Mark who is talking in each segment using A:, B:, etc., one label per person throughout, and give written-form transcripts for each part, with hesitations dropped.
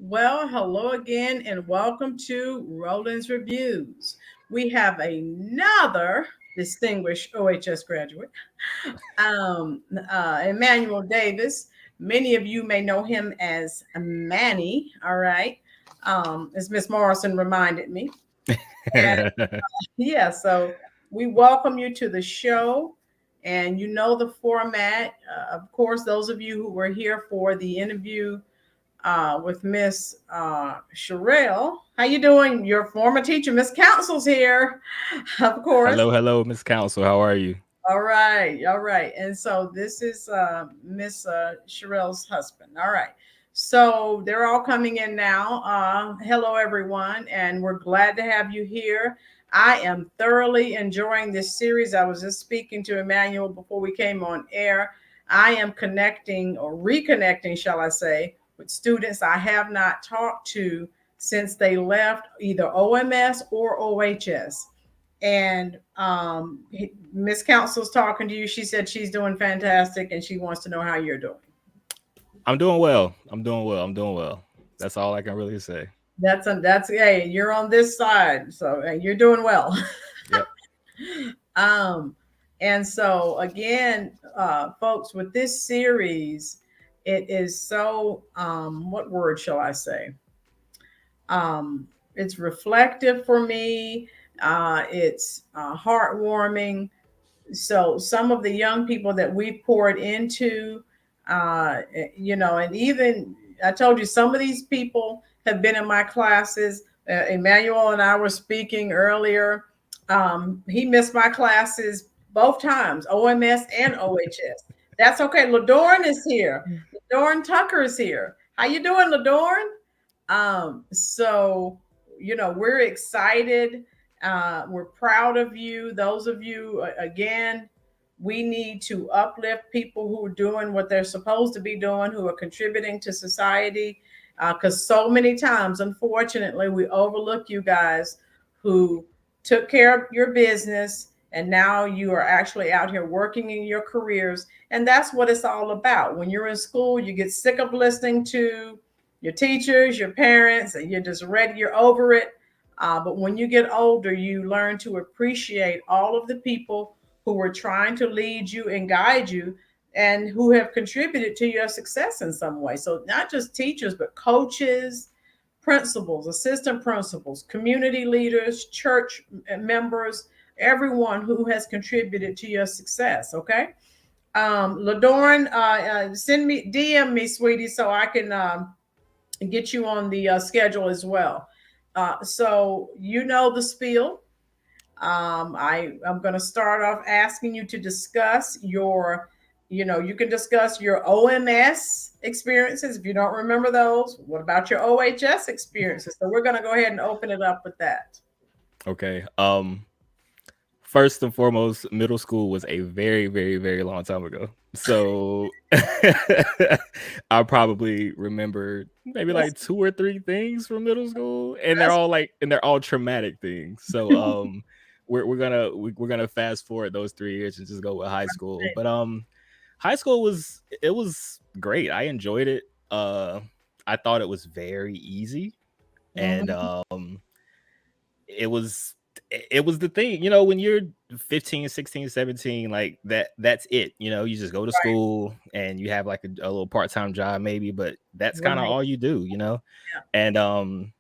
A: Well, hello again, and welcome to Rolynn's Reviews. We have another distinguished OHS graduate, Emmanuel Davis. Many of you may know him as Manny, all right, as Miss Morrison reminded me. And yeah, so we welcome you to the show. And you know the format. Of course, those of you who were here for the interview with Miss Sherelle. How you doing? Your former teacher, Miss Council's here, of course.
B: Hello, Miss Council. How are you?
A: All right, all right. And so this is Miss Sherelle's husband. All right. So they're all coming in now. Hello, everyone, and we're glad to have you here. I am thoroughly enjoying this series. I was just speaking to Emmanuel before we came on air. I am connecting or reconnecting, shall I say, with students I have not talked to since they left either OMS or OHS. And Miss Council's talking to you. She said she's doing fantastic and she wants to know how you're doing.
B: I'm doing well. I'm doing well. That's all I can really say.
A: That's hey, you're on this side, so you're doing well.
B: Yep.
A: um, and so again, folks, with this series, it is so what word shall I say? It's reflective for me. It's heartwarming. So some of the young people that we poured into, and even I told you some of these people have been in my classes. Emmanuel and I were speaking earlier. He missed my classes both times, OMS and OHS. That's okay. Ladorn is here. Ladorn Tucker is here. How you doing, Ladorn? So we're excited. We're proud of you. Those of you, again, we need to uplift people who are doing what they're supposed to be doing, who are contributing to society. Because so many times, unfortunately, we overlook you guys who took care of your business and now you are actually out here working in your careers. And that's what it's all about. When you're in school, you get sick of listening to your teachers, your parents, and you're just ready, you're over it. But when you get older, you learn to appreciate all of the people who were trying to lead you and guide you and who have contributed to your success in some way. So, not just teachers, but coaches, principals, assistant principals, community leaders, church members, everyone who has contributed to your success. Okay. Ladorn, send me, DM me, sweetie, so I can get you on the schedule as well. So you know the spiel. I'm going to start off asking you to discuss you can discuss your OMS experiences if you don't remember those. What about your OHS experiences? So we're going to go ahead and open it up with that.
B: Okay. First and foremost, middle school was a very, very, very long time ago. So I probably remember maybe
A: Yes.
B: like two or three things from middle school, and
A: Yes.
B: they're all traumatic things. So we're gonna fast forward those 3 years and just go with high school. But high school was great. I enjoyed it. I thought it was very easy, and
A: Mhm.
B: it was it was the thing, when you're 15, 16, 17, like that's it. You just go to
A: Right.
B: school and you have like a little part-time job maybe, but that's kind of
A: Right.
B: all you do.
A: Yeah.
B: And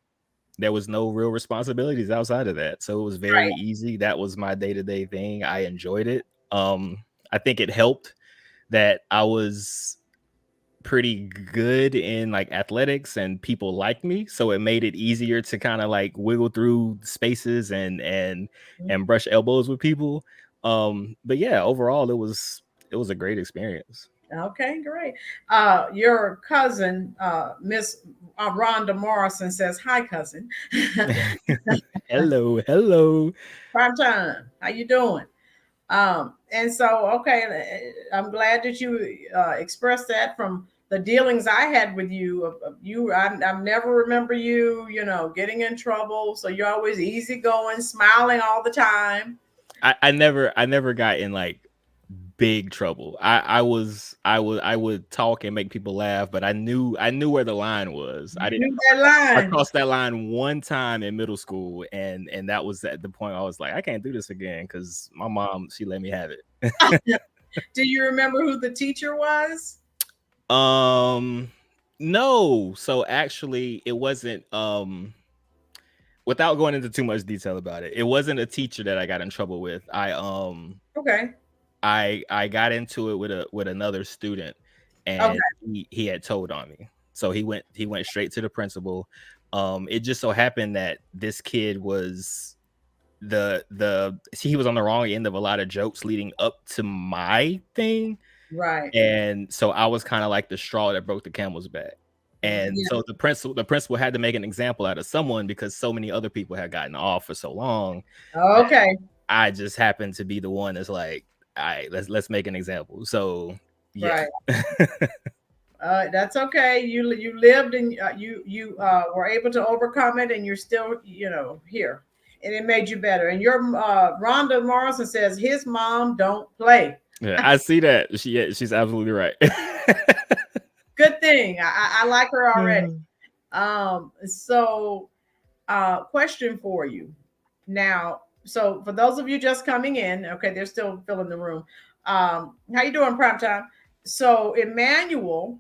B: there was no real responsibilities outside of that. So it was very
A: Right.
B: easy. That was my day-to-day thing. I enjoyed it. I think it helped that I was pretty good in like athletics and people liked me, so it made it easier to kind of like wiggle through spaces and brush elbows with people. But yeah, overall it was a great experience.
A: Okay, great. Your cousin, Miss Rhonda Morrison says, "Hi, cousin."
B: Hello.
A: Prime time. How you doing? And so, okay, I'm glad that you expressed that from the dealings I had with you. I never remember you, getting in trouble. So you're always easygoing, smiling all the time.
B: I never got in like big trouble. I would talk and make people laugh, but I knew where the line was.
A: You knew that line.
B: I crossed that line one time in middle school, and that was at the point I was like, I can't do this again because my mom, she let me have it.
A: Do you remember who the teacher was?
B: No. So actually, it wasn't. Without going into too much detail about it, it wasn't a teacher that I got in trouble with.
A: Okay.
B: I got into it with another student, and he had told on me. So he went straight to the principal. It just so happened that this kid was he was on the wrong end of a lot of jokes leading up to my thing.
A: Right.
B: And so I was kind of like the straw that broke the camel's back. And so the principal had to make an example out of someone because so many other people had gotten off for so long.
A: Okay.
B: I just happened to be the one that's like, all right, let's make an example. So yeah.
A: Right. That's okay. You lived and you were able to overcome it, and you're still here, and it made you better. And your Rhonda Morrison says his mom don't play.
B: Yeah, I see that. She's absolutely right.
A: Good thing. I like her already. So question for you now. So for those of you just coming in, okay, they're still filling the room. How you doing, Primetime? So Emmanuel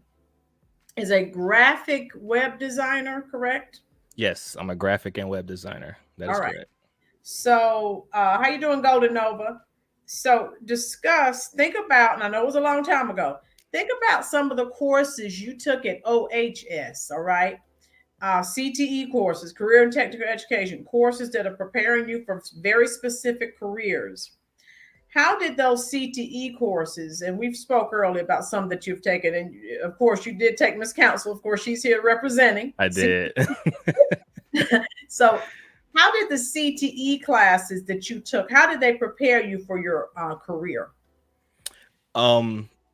A: is a graphic web designer, correct?
B: Yes, I'm a graphic and web designer. That is correct.
A: So how you doing, Golden Nova? So think about, and I know it was a long time ago, think about some of the courses you took at OHS, all right? CTE courses, career and technical education, courses that are preparing you for very specific careers. How did those CTE courses, and we've spoke earlier about some that you've taken, and of course you did take Miss Council, of course she's here representing.
B: I did.
A: So how did the CTE classes that you took, how did they prepare you for your career?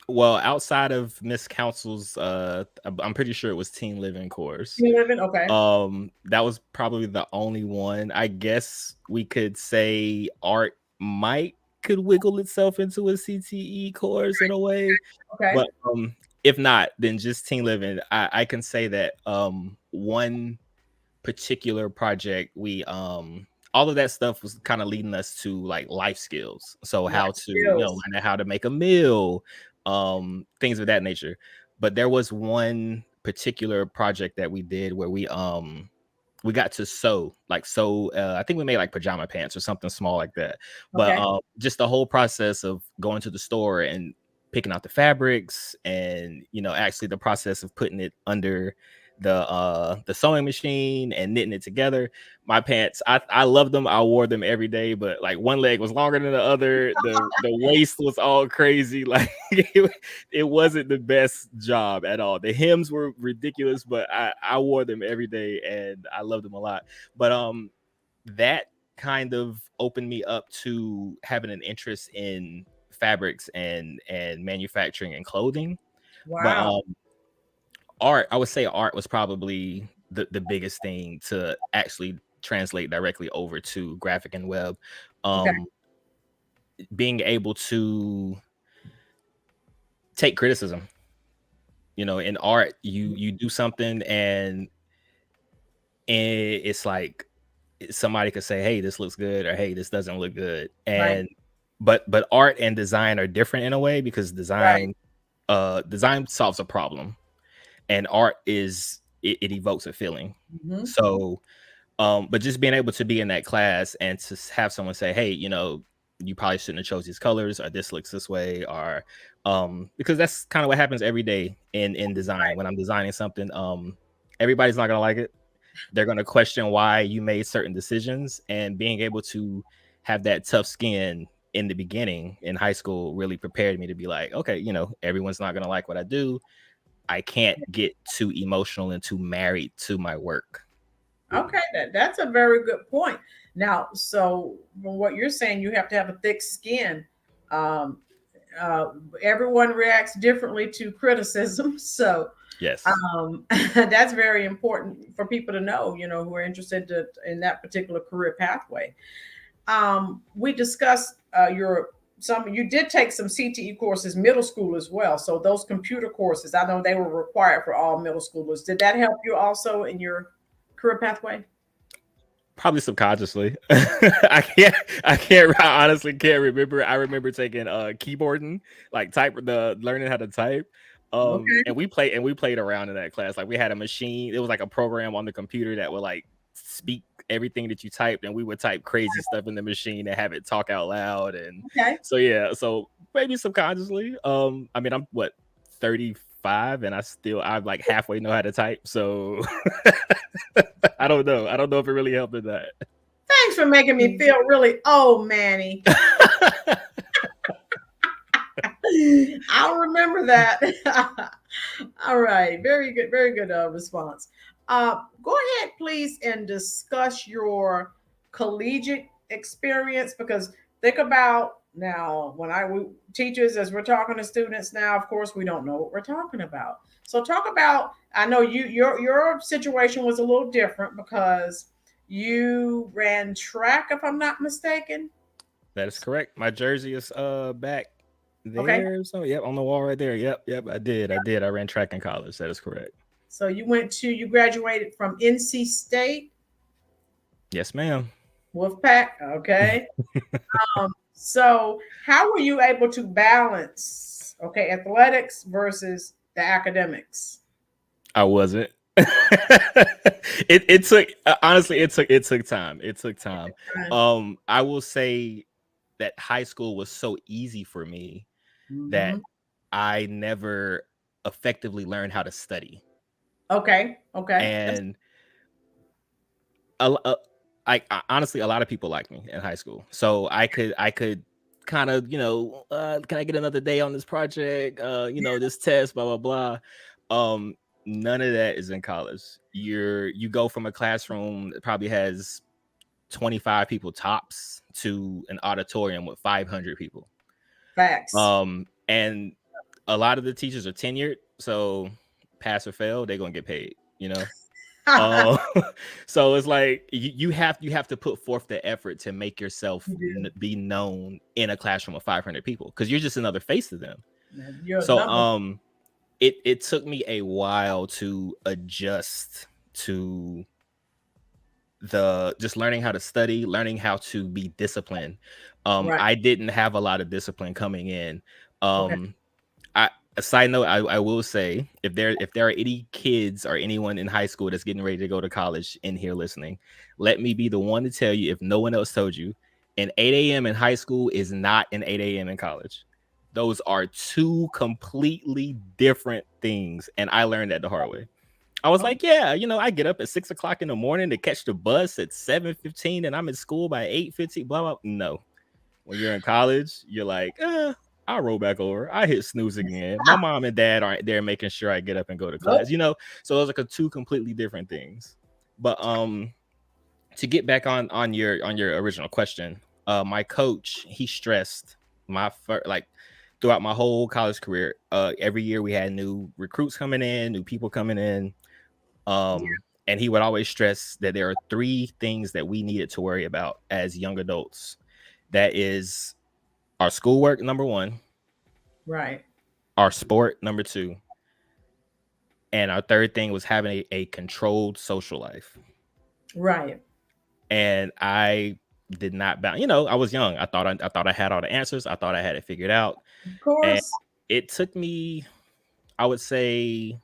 B: Well, outside of Miss Council's, I'm pretty sure it was Teen Living course.
A: Teen Living, okay.
B: That was probably the only one. I guess we could say art could wiggle itself into a CTE course in a way.
A: Okay.
B: But if not, then just Teen Living. I can say that one particular project, we all of that stuff was kind of leading us to like life skills. So how to learn how to make a meal, things of that nature. But there was one particular project that we did where we got to sew. I think we made like pajama pants or something small like that. But just the whole process of going to the store and picking out the fabrics, and actually the process of putting it under the sewing machine and knitting it together. My pants, I loved them. I wore them every day, but like one leg was longer than the other. The waist was all crazy. Like it wasn't the best job at all. The hems were ridiculous, but I wore them every day and I loved them a lot. But that kind of opened me up to having an interest in fabrics and manufacturing and clothing.
A: Wow.
B: But art, I would say art was probably the biggest thing to actually translate directly over to graphic and web. Being able to take criticism, in art, you do something and it's like somebody could say, hey, this looks good, or hey, this doesn't look good. And but art and design are different in a way, because design solves a problem, and art it evokes a feeling. So but just being able to be in that class and to have someone say, hey, you probably shouldn't have chose these colors, or this looks this way, or because that's kind of what happens every day in design. When I'm designing something, everybody's not gonna like it. They're gonna question why you made certain decisions, and being able to have that tough skin in the beginning in high school really prepared me to be like, okay, everyone's not gonna like what I do. I can't get too emotional and too married to my work.
A: Okay, that's a very good point. Now, so from what you're saying, you have to have a thick skin. Everyone reacts differently to criticism, so
B: yes,
A: that's very important for people to know. Who are interested in that particular career pathway. We discussed your you did take some CTE courses middle school as well. So those computer courses, I know they were required for all middle schoolers. Did that help you also in your career pathway?
B: Probably subconsciously. I honestly can't remember. I remember taking keyboarding, like learning how to type.
A: Okay.
B: And we played around in that class. Like we had a machine, it was like a program on the computer that would like speak everything that you typed, and we would type crazy stuff in the machine and have it talk out loud. And
A: Okay.
B: so yeah, so maybe subconsciously. I mean, I'm what, 35, and I like halfway know how to type. So I don't know. I don't know if it really helped with that.
A: Thanks for making me feel really old, Manny. I'll remember that. All right. Very good. Very good response. Go ahead, please, and discuss your collegiate experience, because think about now when teachers, as we're talking to students now, of course, we don't know what we're talking about. So talk about, I know your situation was a little different because you ran track, if I'm not mistaken.
B: That is correct. My jersey is back
A: Okay.
B: there. So yep, on the wall right there. Yep. I did. I ran track in college. That is correct.
A: So you graduated from NC State.
B: Yes, ma'am.
A: Wolfpack. Okay. So how were you able to balance, okay, athletics versus the academics?
B: I wasn't. it took honestly, it took time. It took time. I will say that high school was so easy for me that I never effectively learned how to study.
A: Okay.
B: And honestly, a lot of people like me in high school, so I could kind of, can I get another day on this project, this test, blah blah blah. None of that is in college. You go from a classroom that probably has 25 people tops to an auditorium with 500 people.
A: Facts.
B: And a lot of the teachers are tenured, so pass or fail, they're gonna get paid, so it's like you have to put forth the effort to make yourself be known in a classroom of 500 people, because you're just another face to them. So it took me a while to adjust to just learning how to study, learning how to be disciplined. I didn't have a lot of discipline coming in. A side note, I will say, if there are any kids or anyone in high school that's getting ready to go to college in here listening, let me be the one to tell you, if no one else told you, an 8 a.m. in high school is not an 8 a.m. in college. Those are two completely different things, and I learned that the hard way. I was like, yeah, I get up at 6 o'clock in the morning to catch the bus at 7:15, and I'm in school by 8:15. Blah blah. No, when you're in college, you're like, I'll roll back over. I hit snooze again. My mom and dad aren't there making sure I get up and go to class, So those are two completely different things. But to get back on your original question, my coach, he stressed throughout my whole college career, every year we had new recruits coming in, new people coming in. And he would always stress that there are three things that we needed to worry about as young adults. That is our schoolwork, number one.
A: Right.
B: Our sport, number two. And our third thing was having a controlled social life.
A: Right.
B: And I did not I was young. I thought I had all the answers. I thought I had it figured out.
A: Of course.
B: And it took me, I would say,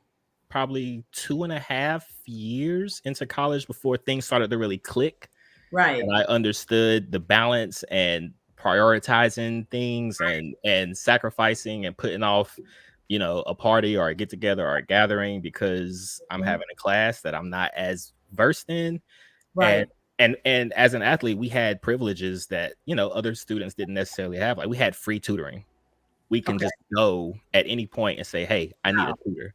B: probably 2.5 years into college before things started to really click.
A: Right.
B: And I understood the balance and prioritizing things and sacrificing and putting off, a party or a get together or a gathering because I'm having a class that I'm not as versed in.
A: Right.
B: And as an athlete, we had privileges that, other students didn't necessarily have. Like we had free tutoring. We can just go at any point and say, hey, I need a tutor.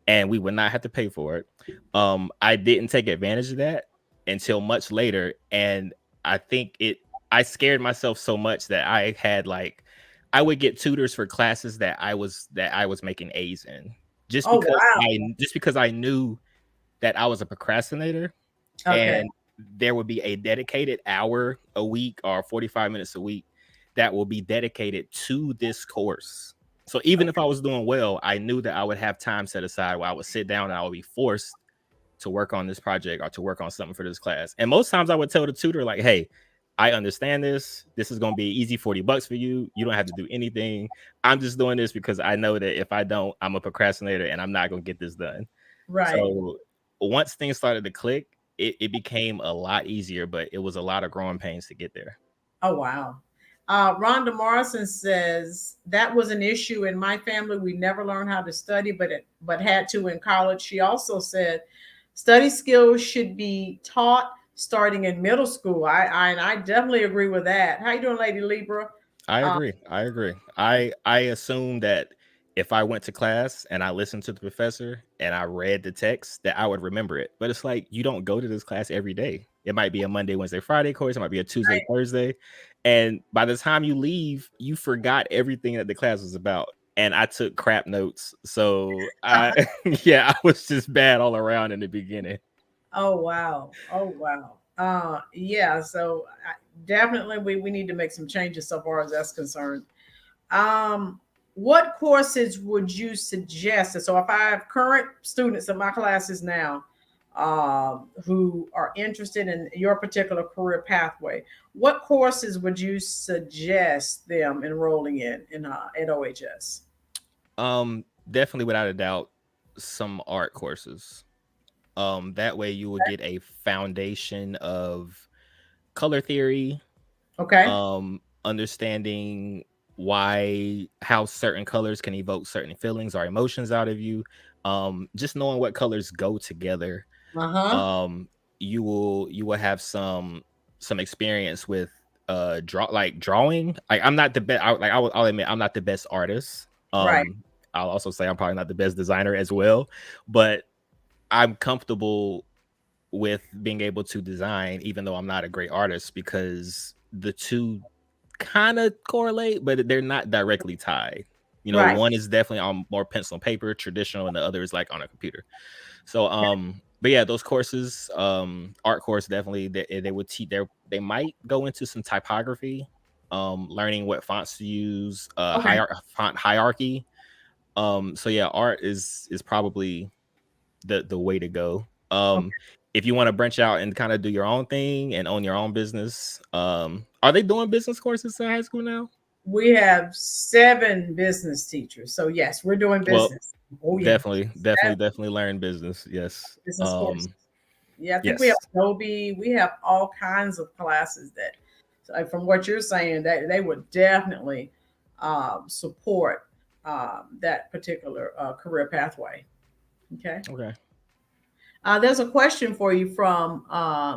B: And we would not have to pay for it. I didn't take advantage of that until much later. And I think I scared myself so much that I had I would get tutors for classes that I was making A's in, just because I knew that I was a procrastinator. And there would be a dedicated hour a week or 45 minutes a week that will be dedicated to this course. So even if I was doing well, I knew that I would have time set aside where I would sit down and I would be forced to work on this project or to work on something for this class. And most times I would tell the tutor, like, hey, I understand this. This is going to be easy $40 for you. You don't have to do anything. I'm just doing this because I know that if I don't, I'm a procrastinator and I'm not going to get this done.
A: Right.
B: So once things started to click, it became a lot easier, but it was a lot of growing pains to get there.
A: Oh, wow. Rhonda Morrison says that was an issue in my family. We never learned how to study, but had to in college. She also said study skills should be taught starting in middle school. I definitely agree with that. How you doing, Lady Libra?
B: I
A: Uh,
B: agree. I agree. I assume that if I went to class and I listened to the professor and I read the text, that I would remember it. But it's like you don't go to this class every day. It might be a Monday, Wednesday, Friday course. It might be a Tuesday, Thursday. And by the time you leave, you forgot everything that the class was about. And I took crap notes. So I yeah, I was just bad all around in the beginning.
A: oh wow. Oh wow. Yeah. So definitely we need to make some changes so far as that's concerned. Um, what courses would you suggest? So if I have current students in my classes now who are interested in your particular career pathway, what courses would you suggest them enrolling in at OHS?
B: Definitely without a doubt, some art courses. That way you will get a foundation of color theory,
A: Okay.
B: understanding how certain colors can evoke certain feelings or emotions out of you. Just knowing what colors go together.
A: Uh-huh.
B: Um, you will have some experience with drawing. Like I'm not the best. I'll admit I'm not the best artist.
A: Right.
B: I'll also say I'm probably not the best designer as well, but I'm comfortable with being able to design, even though I'm not a great artist, because the two kind of correlate, but they're not directly tied.
A: Right.
B: One is definitely on more pencil and paper, traditional, and the other is like on a computer. So, but yeah, those courses, art course, definitely they would teach there. They might go into some typography, learning what fonts to use,
A: Okay.
B: font hierarchy. So yeah, art is probably the way to go.
A: Okay.
B: If you want to branch out and kind of do your own thing and own your own business, are they doing business courses in high school now?
A: We have 7 business teachers. So yes, we're doing
B: Well,
A: business. Oh yeah.
B: definitely learn business. Yes.
A: Business courses. Yeah, I think we have
B: Yes.
A: Adobe. We have all kinds of classes that, so from what you're saying, that they would definitely support that particular career pathway. Okay.
B: Okay.
A: There's a question for you from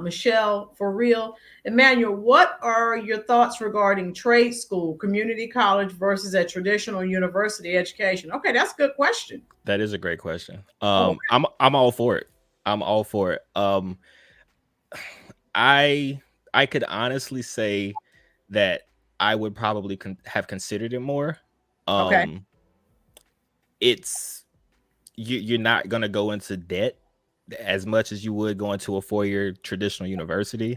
A: Michelle. For real, Emmanuel, what are your thoughts regarding trade school, community college versus a traditional university education? Okay, that's a good question.
B: That is a great question.
A: Oh,
B: I'm all for it. I'm all for it. I I could honestly say that I would probably have considered it more.
A: okay.
B: Um, it's you're not gonna go into debt as much as you would go into a 4-year traditional university.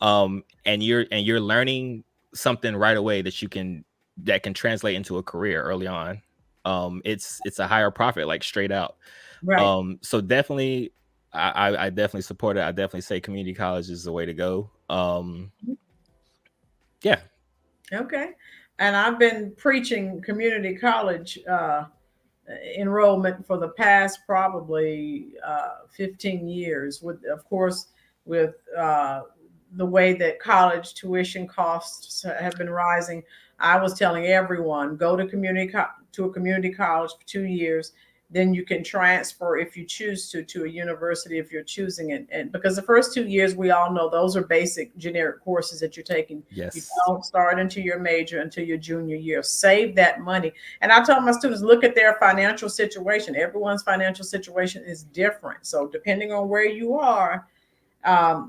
B: And you're learning something right away that can translate into a career early on. It's a higher profit, like straight out.
A: Right.
B: So definitely I definitely support it. I definitely say community college is the way to go. Yeah.
A: Okay. And I've been preaching community college enrollment for the past probably 15 years, with, of course, with the way that college tuition costs have been rising. I was telling everyone, go to to a community college for 2 years. Then you can transfer if you choose to a university if you're choosing it. And because the first 2 years, we all know those are basic generic courses that you're taking. You
B: Yes.
A: don't start into your major until your junior year. Save that money. And I tell my students, look at their financial situation. Everyone's financial situation is different. So depending on where you are,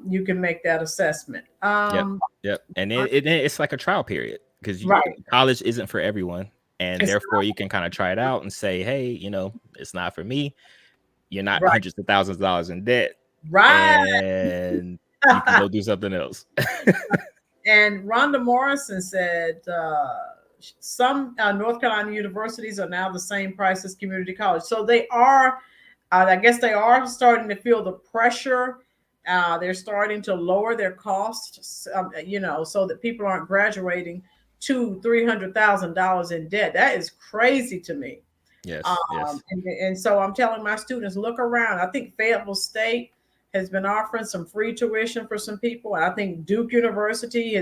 A: you can make that assessment.
B: Yep. Yep. And it's like a trial period because
A: Right.
B: college isn't for everyone. And
A: It's
B: therefore you can kind of try it out and say, hey, it's not for me. You're not
A: right.
B: hundreds of thousands of dollars in debt,
A: Right.
B: and you can go do something else.
A: And Rhonda Morrison said some North Carolina universities are now the same price as community college. So they are, I guess they are starting to feel the pressure. They're starting to lower their costs, so that people aren't graduating $200,000-$300,000 in debt. That is crazy to me.
B: Yes, yes.
A: And so I'm telling my students, look around. I think Fayetteville State has been offering some free tuition for some people. And I think Duke University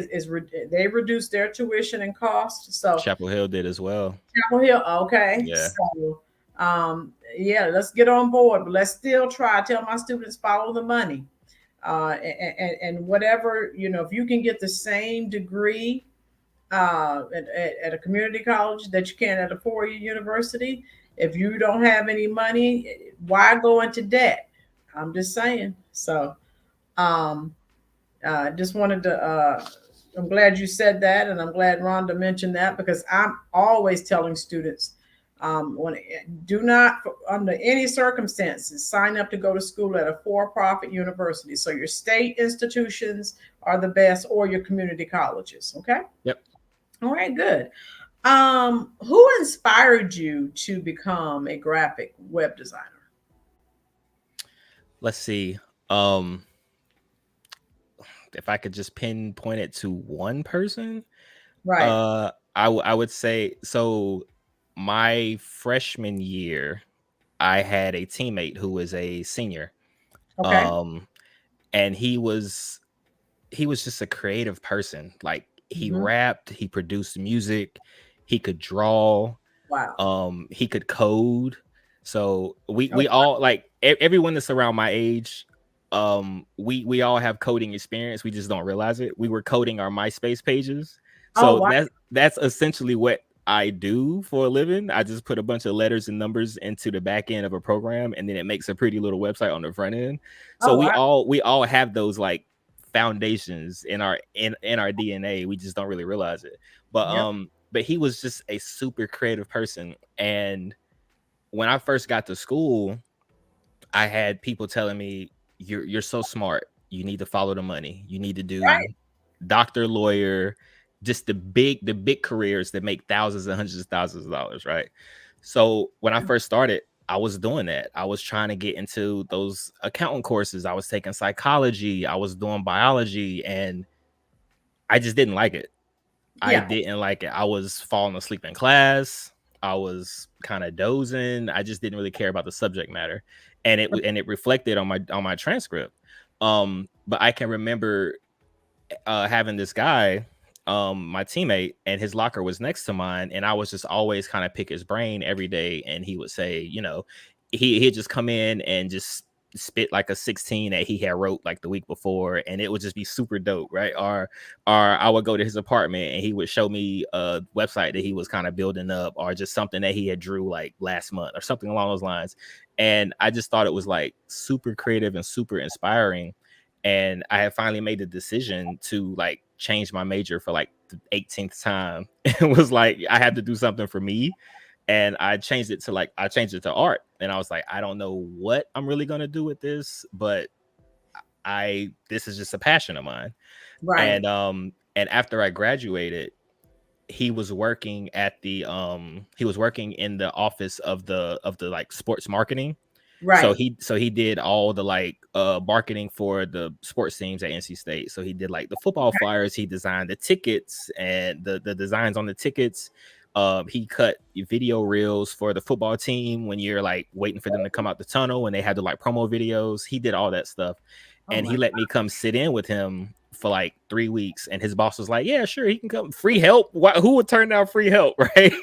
A: they reduced their tuition and cost. So
B: Chapel Hill did as well.
A: Chapel Hill, okay.
B: Yeah.
A: So yeah, let's get on board, but let's still try. Tell my students follow the money. And whatever, if you can get the same degree at a community college that you can at a four-year university. If you don't have any money, why go into debt? I'm just saying. So, just wanted to. I'm glad you said that, and I'm glad Rhonda mentioned that because I'm always telling students, when do not, under any circumstances, sign up to go to school at a for-profit university. So your state institutions are the best, or your community colleges. Okay.
B: Yep.
A: All right, good. Who inspired you to become a graphic web designer?
B: Let's see. If I could just pinpoint it to one person,
A: Right.
B: I would say so. My freshman year, I had a teammate who was a senior,
A: Okay.
B: um, and he was just a creative person. Like he
A: Mm-hmm.
B: rapped, he produced music, he could draw,
A: Wow.
B: he could code. So we
A: Okay.
B: all like everyone that's around my age, we all have coding experience. We just don't realize it. We were coding our MySpace pages.
A: Oh,
B: So
A: wow.
B: that's essentially what I do for a living. I just put a bunch of letters and numbers into the back end of a program, and then it makes a pretty little website on the front end. So
A: Oh, wow.
B: we all have those like foundations in our DNA. We just don't really realize it.
A: Yep.
B: But he was just a super creative person. And when I first got to school, I had people telling me, you're so smart. You need to follow the money. You need to do
A: Right.
B: doctor, lawyer, just the big careers that make thousands and hundreds of thousands of dollars, right? So when I first started, I was doing that. I was trying to get into those accounting courses. I was taking psychology. I was doing biology, and I just didn't like it. I
A: Yeah.
B: didn't like it. I was falling asleep in class. I was kind of dozing. I just didn't really care about the subject matter, and it reflected on my transcript. But I can remember having this guy, my teammate, and his locker was next to mine, and I was just always kind of pick his brain every day, and he would say, he'd just come in and just spit like a 16 that he had wrote like the week before, and it would just be super dope, right? Or I would go to his apartment and he would show me a website that he was kind of building up, or just something that he had drew like last month or something along those lines. And I just thought it was like super creative and super inspiring. And I had finally made the decision to like change my major for like the 18th time. It was like I had to do something for me, and I changed it to art. And I was like, I don't know what I'm really gonna do with this, but this is just a passion of mine.
A: Right.
B: And after I graduated, he was working in the office of the like sports marketing. So
A: Right.
B: he did all the like marketing for the sports teams at NC State. So he did like the football flyers, he designed the tickets and the designs on the tickets. He cut video reels for the football team when you're like waiting for them to come out the tunnel, and they had the like promo videos. He did all that stuff.
A: Oh,
B: And
A: my
B: he let
A: God.
B: me come sit in with him for like 3 weeks, and his boss was like, yeah, sure, he can come. Free help? Who would turn down free help? Right?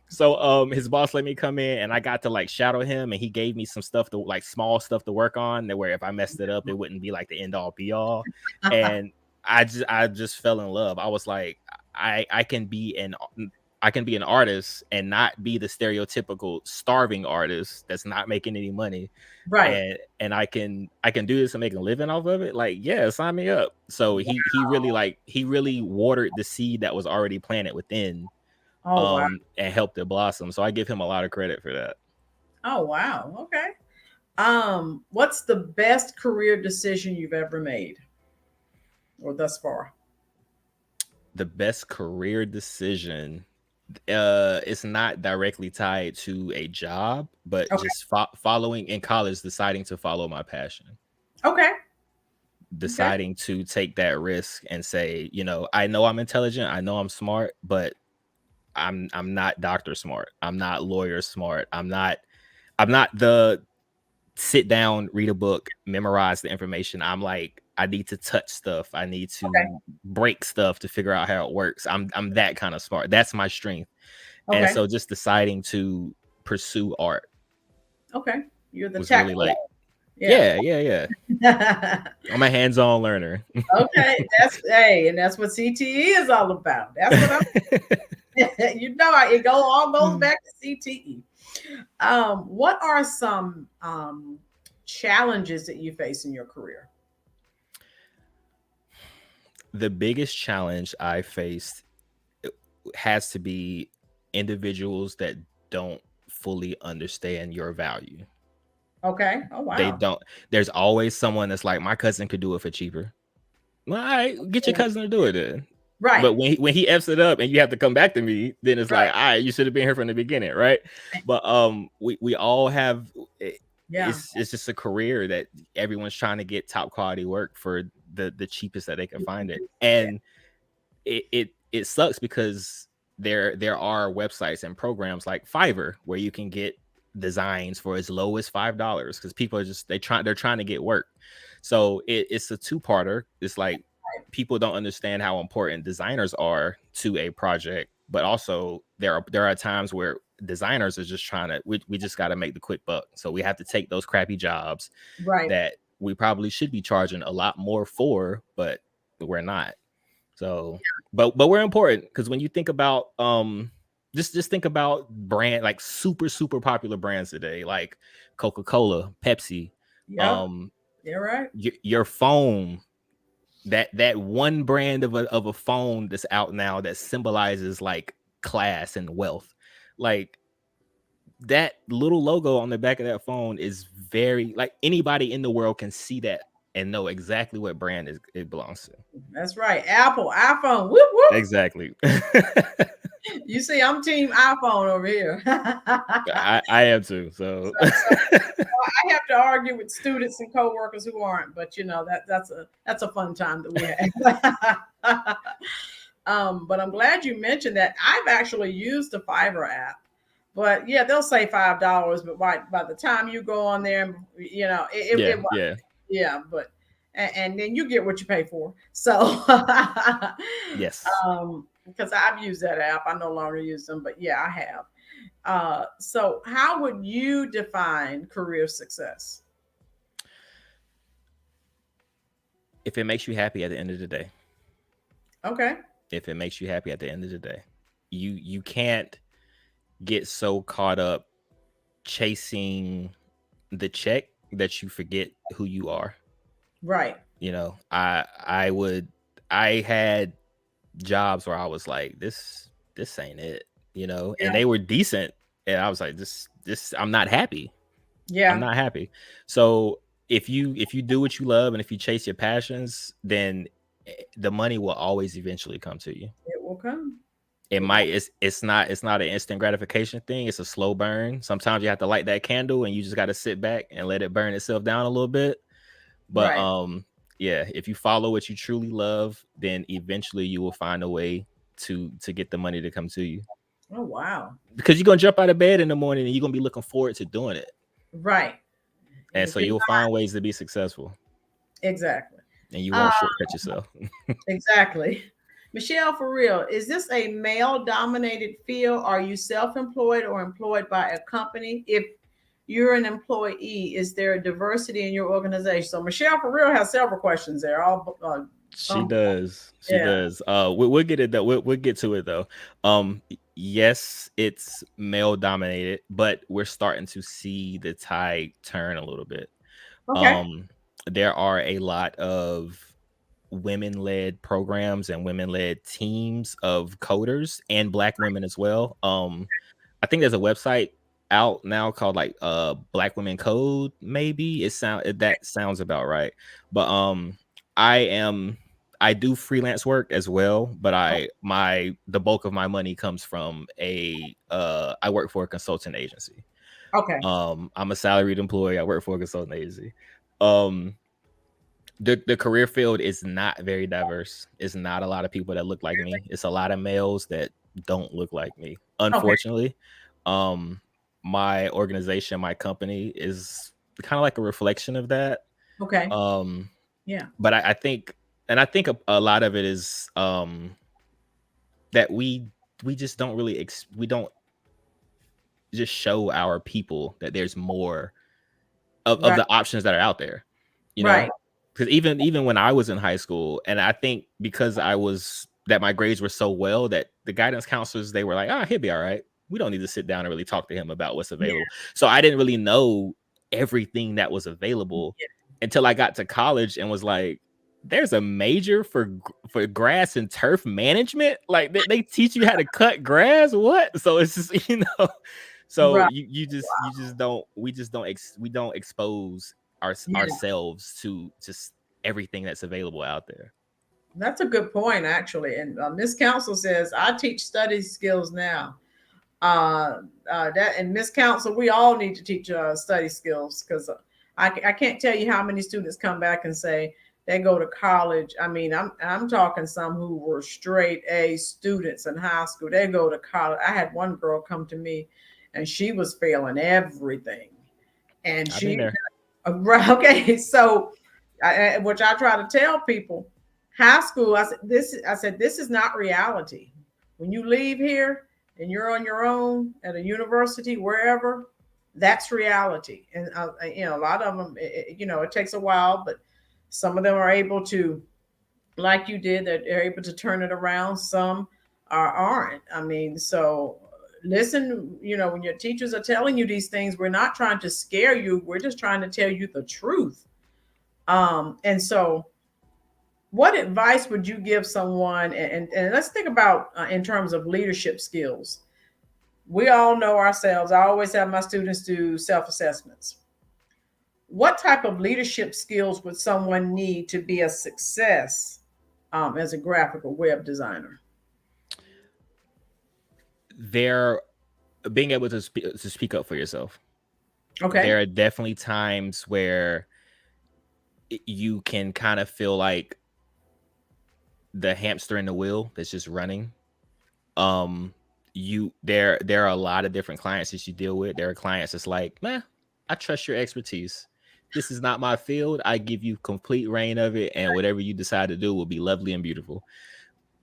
B: So his boss let me come in, and I got to like shadow him, and he gave me some stuff to like small stuff to work on, that where if I messed it up, it wouldn't be like the end all be all. And I just fell in love. I was like, I can be an artist and not be the stereotypical starving artist that's not making any money.
A: Right.
B: And I can do this and make a living off of it. Like, yeah, sign me up. So he really watered the seed that was already planted within,
A: Oh, wow.
B: and helped it blossom. So I give him a lot of credit for that.
A: Oh, wow. Okay. What's the best career decision you've ever made? or thus far?
B: The best career decision, it's not directly tied to a job, but
A: Okay.
B: just following in college, deciding to follow my passion,
A: Okay. Okay.
B: deciding to take that risk and say, I know I'm intelligent, I know I'm smart, but I'm not doctor smart, I'm not lawyer smart, I'm not the sit down, read a book, memorize the information. I'm like, I need to touch stuff, I need
A: Okay.
B: to break stuff to figure out how it works. I'm that kind of smart. That's my strength. And
A: Okay.
B: so just deciding to pursue art
A: Okay. You're the
B: was really
A: tactful.
B: like,
A: Yeah.
B: yeah. I'm a hands-on learner.
A: Okay. And that's what CTE is all about. That's what I'm it all goes back to CTE. What are some challenges that you face in your career?
B: The biggest challenge I faced has to be individuals that don't fully understand your value.
A: Okay. Oh
B: They
A: wow.
B: don't. There's always someone that's like, my cousin could do it for cheaper. Well, all right, get your cousin to do it then.
A: Right.
B: But when he f's it up and you have to come back to me, then it's
A: Right.
B: like, all right, you should have been here from the beginning, right? But we all have
A: Yeah.
B: it's just a career that everyone's trying to get top quality work for the cheapest that they can find it. And it sucks because there are websites and programs like Fiverr where you can get designs for as low as $5 because people are just they're trying to get work. So it's a two-parter. It's like people don't understand how important designers are to a project, but also there are times where designers are just trying to we just got to make the quick buck. So we have to take those crappy jobs
A: Right.
B: that we probably should be charging a lot more for, but we're not. So but we're important because when you think about just think about brand like super popular brands today, like Coca-Cola, Pepsi,
A: Yep. You're right.
B: your phone, that one brand of a phone that's out now that symbolizes like class and wealth. Like that little logo on the back of that phone is very like anybody in the world can see that and know exactly what brand it belongs to.
A: That's right. Apple, iPhone. Whoop whoop.
B: Exactly.
A: You see, I'm team iPhone over here.
B: I am too. So
A: I have to argue with students and coworkers who aren't, but that's a fun time that we have. But I'm glad you mentioned that. I've actually used the Fiverr app, but yeah, they'll say $5, but by the time you go on there,
B: yeah.
A: But and then you get what you pay for. So
B: Yes.
A: Because I've used that app, I no longer use them, but yeah, I have. So how would you define career success?
B: If it makes you happy at the end of the day.
A: Okay.
B: If it makes you happy at the end of the day. You can't get so caught up chasing the check that you forget who you are.
A: Right.
B: I had jobs where I was like, this ain't it,
A: Yeah.
B: and they were decent, and I was like, this I'm not happy.
A: Yeah.
B: I'm not happy. So if you do what you love and if you chase your passions, then the money will always eventually come to you.
A: It will come.
B: It's not an instant gratification thing. It's a slow burn. Sometimes you have to light that candle and you just got to sit back and let it burn itself down a little bit. But yeah, if you follow what you truly love, then eventually you will find a way to get the money to come to you.
A: Oh wow.
B: Because you're gonna jump out of bed in the morning and you're gonna be looking forward to doing it.
A: Right.
B: And so you'll find ways to be successful.
A: Exactly.
B: And you won't shortcut yourself.
A: Exactly. Michelle, for real, is this a male-dominated field? Are you self-employed or employed by a company? If you're an employee, is there a diversity in your organization? So Michelle, for real, has several questions there.
B: She does. We'll get it though. We'll get to it though. Yes, it's male-dominated, but we're starting to see the tide turn a little bit.
A: Okay.
B: There are a lot of women-led programs and women-led teams of coders and Black women as well. I think there's a website out now called like Black Women Code. Maybe that sounds about right. But I do freelance work as well, but the bulk of my money comes from I work for a consulting agency.
A: Okay.
B: I'm a salaried employee. I work for a consulting agency. The career field is not very diverse. It's not a lot of people that look like me. It's a lot of males that don't look like me.
A: Okay.
B: Unfortunately, my organization, my company is kind of like a reflection of that.
A: Okay.
B: Um,
A: Yeah.
B: but I think, and I think a lot of it is that we just don't really we don't just show our people that there's more of
A: Right.
B: the options that are out there, you
A: Right.
B: know, because even when I was in high school, and I think because my grades were so well that the guidance counselors, they were like, he'll be all right. We don't need to sit down and really talk to him about what's
A: Yeah.
B: available. So I didn't really know everything that was available until I got to college and was like, there's a major for grass and turf management. Like they teach you how to cut grass. What? So it's just, so
A: Right.
B: you just don't we don't expose
A: Yeah.
B: ourselves to just everything that's available out there.
A: That's a good point, actually. And Miss Council says, I teach study skills now. That and Miss Council, we all need to teach study skills because I can't tell you how many students come back and say they go to college. I mean, I'm talking some who were straight A students in high school. They go to college. I had one girl come to me, and she was failing everything, and
B: I've been there.
A: okay. So, which I try to tell people, high school. I said this is not reality. When you leave here and you're on your own at a university, wherever, that's reality. And a lot of them, it takes a while, but some of them are able to, like you did, that they're able to turn it around. Some aren't. I mean, so listen, when your teachers are telling you these things, we're not trying to scare you. We're just trying to tell you the truth. And so what advice would you give someone? And let's think about in terms of leadership skills. We all know ourselves. I always have my students do self-assessments. What type of leadership skills would someone need to be a success as a graphical web designer?
B: They're being able to speak up for yourself.
A: Okay.
B: There are definitely times where you can kind of feel like the hamster in the wheel that's just running. There are a lot of different clients that you deal with. There are clients that's like, man, I trust your expertise. This is not my field. I give you complete reign of it, and whatever you decide to do will be lovely and beautiful.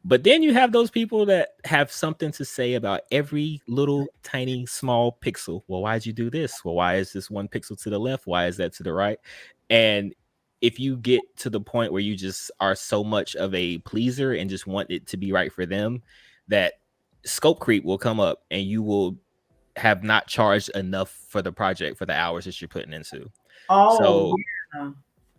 B: But then you have those people that have something to say about every little tiny small pixel. Well, why'd you do this? Well, why is this one pixel to the left? Why is that to the right? And if you get to the point where you just are so much of a pleaser and just want it to be right for them, that scope creep will come up and you will have not charged enough for the project for the hours that you're putting into.
A: Oh,
B: So
A: yeah.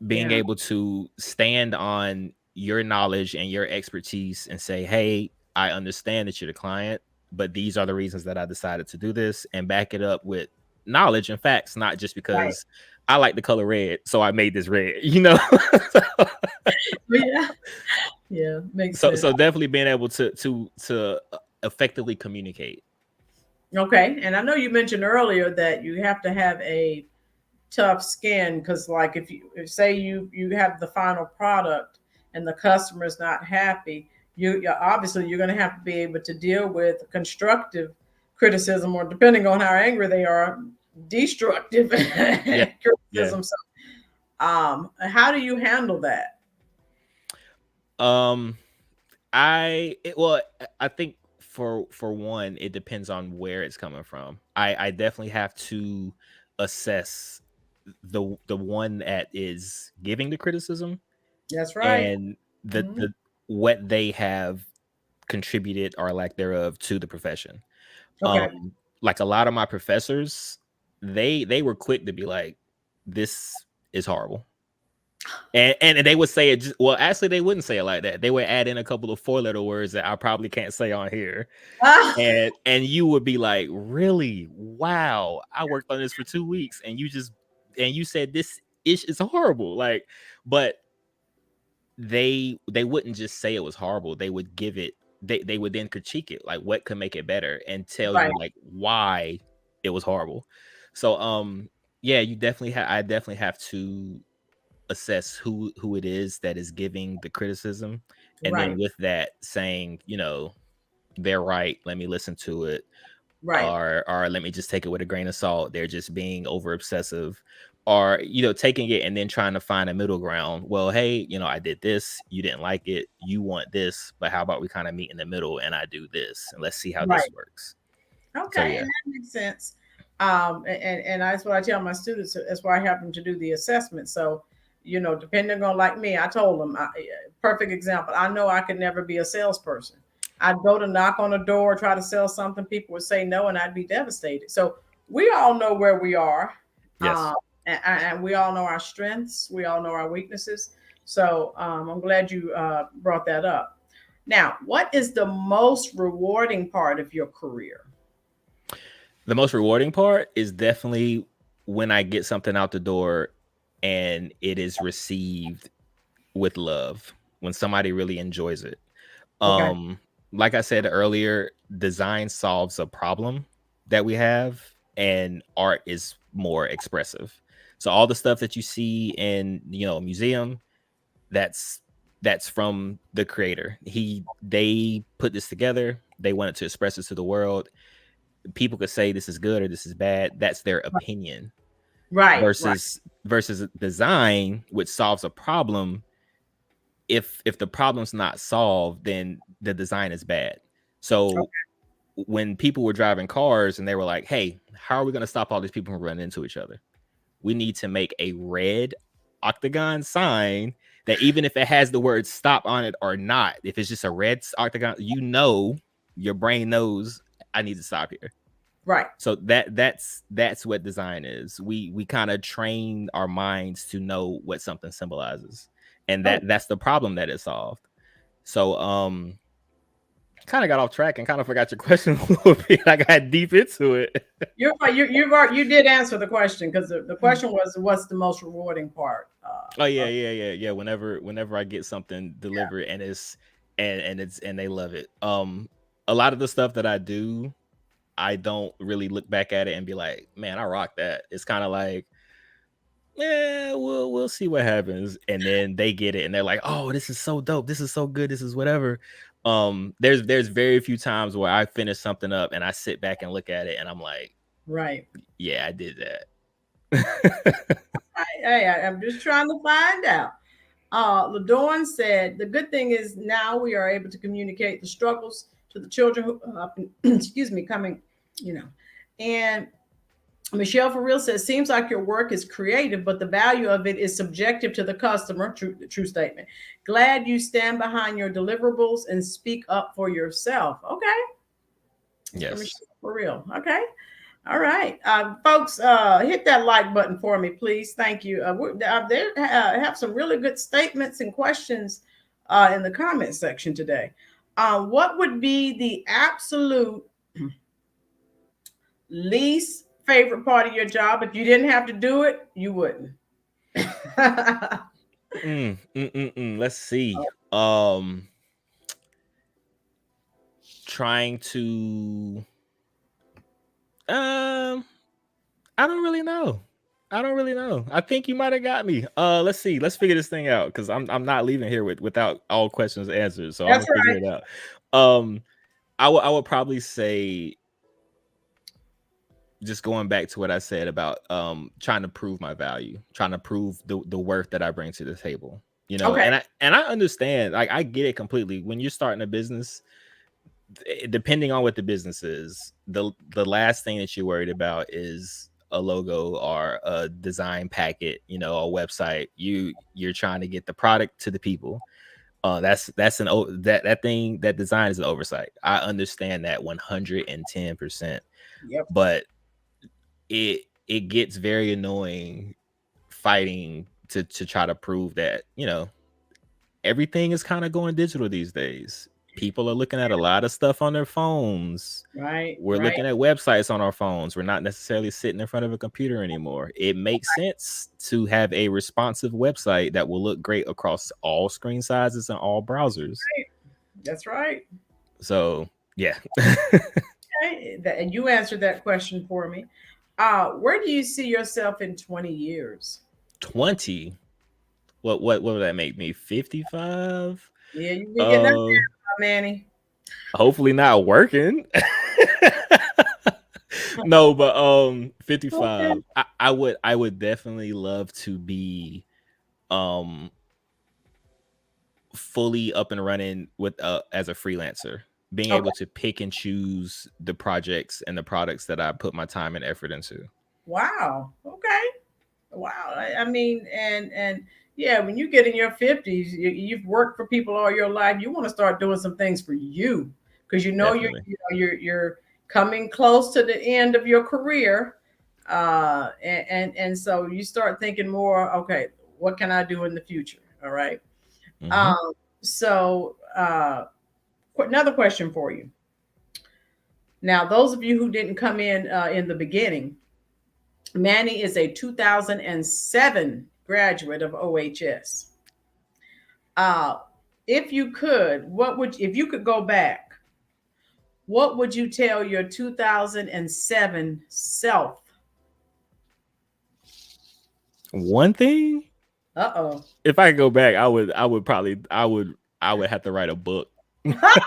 B: being able to stand on your knowledge and your expertise and say, hey, I understand that you're the client, but these are the reasons that I decided to do this, and back it up with knowledge and facts, not just because I like the color red, so I made this red,
A: Yeah, makes sense.
B: So definitely being able to effectively communicate.
A: Okay. And I know you mentioned earlier that you have to have a tough skin because, like, if say you have the final product and the customer is not happy, you obviously you're going to have to be able to deal with constructive criticism, or depending on how angry they are, destructive
B: Yeah.
A: criticism. So, how do you handle that?
B: I think for one, it depends on where it's coming from. I definitely have to assess the one that is giving the criticism
A: That's right.
B: and
A: Mhm.
B: the what they have contributed or lack thereof to the profession.
A: Okay.
B: Like a lot of my professors, they were quick to be like, this is horrible. And they would say it well, actually they wouldn't say it like that. They would add in a couple of 4-letter words that I probably can't say on here.
A: Ah,
B: And you would be like, really? Wow, I worked on this for 2 weeks and you said this ish is horrible. Like, but they wouldn't just say it was horrible. They would give it, they would then critique it, like what could make it better, and tell
A: Right.
B: you like why it was horrible. So yeah, you definitely I definitely have to assess who it is that is giving the criticism, and then
A: Right.
B: with that saying, they're right, let me listen to it,
A: Right.
B: or let me just take it with a grain of salt, they're just being over obsessive, or taking it and then trying to find a middle ground. Well, hey, I did this, you didn't like it, you want this, but how about we kind of meet in the middle and I do this and let's see how
A: Right.
B: this works. So
A: Okay,
B: yeah.
A: and that makes sense. And that's what I tell my students. That's why I have them to do the assessment. So, depending on, like me, I told them, perfect example. I know I could never be a salesperson. I'd go to knock on a door, try to sell something, people would say no, and I'd be devastated. So we all know where we are,
B: Yes.
A: and we all know our strengths. We all know our weaknesses. So I'm glad you brought that up. Now, what is the most rewarding part of your career?
B: The most rewarding part is definitely when I get something out the door and it is received with love, when somebody really enjoys it.
A: Okay.
B: Um, like I said earlier, design solves a problem that we have, and art is more expressive. So all the stuff that you see in, a museum, that's from the creator. They put this together. They wanted to express this to the world. People could say this is good or this is bad. That's their opinion.
A: Right, right,
B: Versus design, which solves a problem. If the problem's not solved, then the design is bad. So
A: okay,
B: when people were driving cars and they were like, hey, how are we going to stop all these people from running into each other? We need to make a red octagon sign that even if it has the word stop on it or not, if it's just a red octagon, your brain knows I need to stop here.
A: right,
B: So that's what design is. We kind of train our minds to know what something symbolizes, and
A: oh,
B: that's the problem that it solved. So kind of got off track and kind of forgot your question a little bit. I got deep into it.
A: you're right. You did answer the question, because the question was, what's the most rewarding part?
B: Oh yeah,
A: Of,
B: yeah. Whenever I get something
A: yeah,
B: delivered and it's and they love it. A lot of the stuff that I do, I don't really look back at it and be like, man, I rock that. It's kind of like, yeah, we'll see what happens. And then they get it and they're like, oh, this is so dope. This is so good. This is whatever. There's very few times where I finish something up and I sit back and look at it and I'm like,
A: right.
B: yeah, I did that.
A: I'm just trying to find out. LaDawn said, the good thing is now we are able to communicate the struggles to the children who, excuse me, coming, and Michelle for real says, seems like your work is creative, but the value of it is subjective to the customer. True statement. Glad you stand behind your deliverables and speak up for yourself. Okay.
B: Yes.
A: For real. Okay. All right. Folks, hit that like button for me, please. Thank you. They have some really good statements and questions in the comment section today. What would be the absolute least favorite part of your job? If you didn't have to do it, you wouldn't.
B: Let's see. Trying to I don't really know. I think you might have got me. Let's see. Let's figure this thing out, because I'm not leaving here without all questions answered. So I'm
A: That's
B: gonna figure
A: right.
B: it out. Um, I would probably say, just going back to what I said about trying to prove my value, trying to prove the worth that I bring to the table.
A: Okay.
B: And I understand, like I get it completely. When you're starting a business, depending on what the business is, the last thing that you're worried about is a logo or a design packet, a website. You're trying to get the product to the people. That's that thing, that design is an oversight. I understand that 110%.
A: Yep.
B: But it gets very annoying fighting to try to prove that, everything is kind of going digital these days. People are looking at a lot of stuff on their phones.
A: Right.
B: We're
A: Right.
B: looking at websites on our phones. We're not necessarily sitting in front of a computer anymore. It makes sense to have a responsive website that will look great across all screen sizes and all browsers.
A: That's right.
B: So, yeah.
A: Okay. And you answered that question for me. Where do you see yourself in 20 years?
B: 20. What would that make me? 55?
A: Yeah, you be getting up
B: Uh
A: there, Manny.
B: hopefully not working. No, but 55.
A: Okay.
B: I would definitely love to be um fully up and running with as a freelancer, being
A: Okay.
B: able to pick and choose the projects and the products that I put my time and effort into.
A: Wow. Okay. Wow. I mean, and yeah, when you get in your 50s, you've worked for people all your life. You want to start doing some things for you because you know
B: Definitely.
A: you're coming close to the end of your career, and so you start thinking more. Okay, what can I do in the future? All right.
B: Hmm.
A: Um, so another question for you. Now, those of you who didn't come in the beginning, Manny is a 2007 graduate of OHS. Uh, if you could, if you could go back, what would you tell your 2007 self?
B: One thing,
A: Uh
B: if I could go back, I would have to write a book.
A: oh.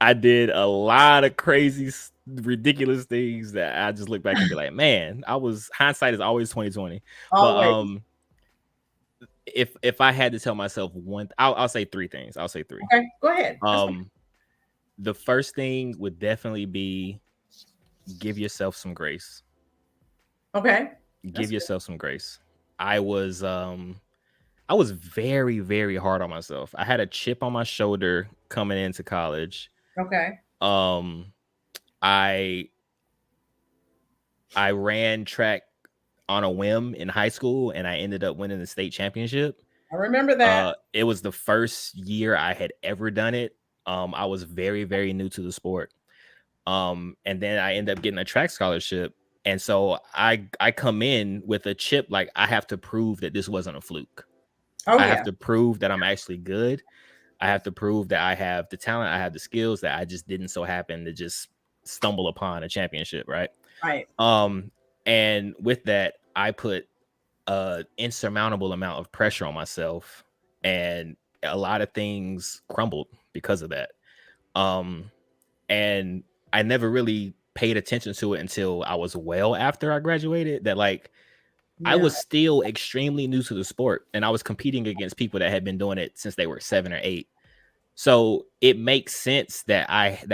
B: I did a lot of crazy, ridiculous things that I just look back and be like, man, hindsight is always 2020. But
A: Always.
B: if I had to tell myself one, I'll say three things. I'll say three.
A: Okay, go ahead. That's fine.
B: The first thing would definitely be give yourself some grace.
A: Okay,
B: Give
A: that's good.
B: yourself some grace. I was very, very hard on myself. I had a chip on my shoulder coming into college.
A: Okay,
B: Um, I I ran track on a whim in high school, and I ended up winning the state championship.
A: I remember that.
B: It was the first year I had ever done it. I was very, very new to the sport. And then I ended up getting a track scholarship. And so I come in with a chip, like I have to prove that this wasn't a fluke.
A: Oh
B: I have
A: yeah,
B: to prove that I'm actually good. I have to prove that I have the talent, I have the skills, that I just didn't so happen to just stumble upon a championship, right?
A: right.
B: Um, and with that, I put a insurmountable amount of pressure on myself, and a lot of things crumbled because of that. Um, and I never really paid attention to it until I was well after I graduated. That like I
A: Yeah.
B: was still extremely new to the sport, and I was competing against people that had been doing it since they were 7 or 8. So it makes sense that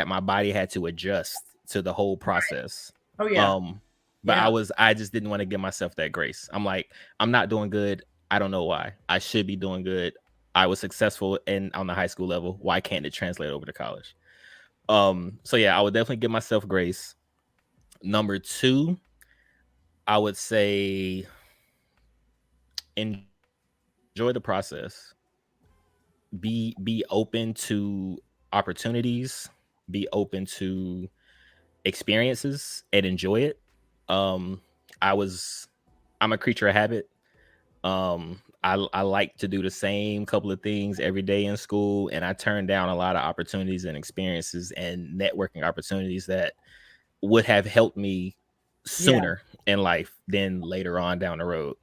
B: my body had to adjust to the whole process.
A: Oh yeah,
B: Um, but
A: yeah.
B: I just didn't want to give myself that grace. I'm like, I'm not doing good. I don't know why. I should be doing good. I was successful on the high school level. Why can't it translate over to college? So yeah, I would definitely give myself grace. Number two, I would say enjoy the process. Be open to opportunities, be open to experiences, and enjoy it. Um I was I'm a creature of habit. I like to do the same couple of things every day in school, and I turned down a lot of opportunities and experiences and networking opportunities that would have helped me
A: Yeah.
B: sooner in life than later on down the road.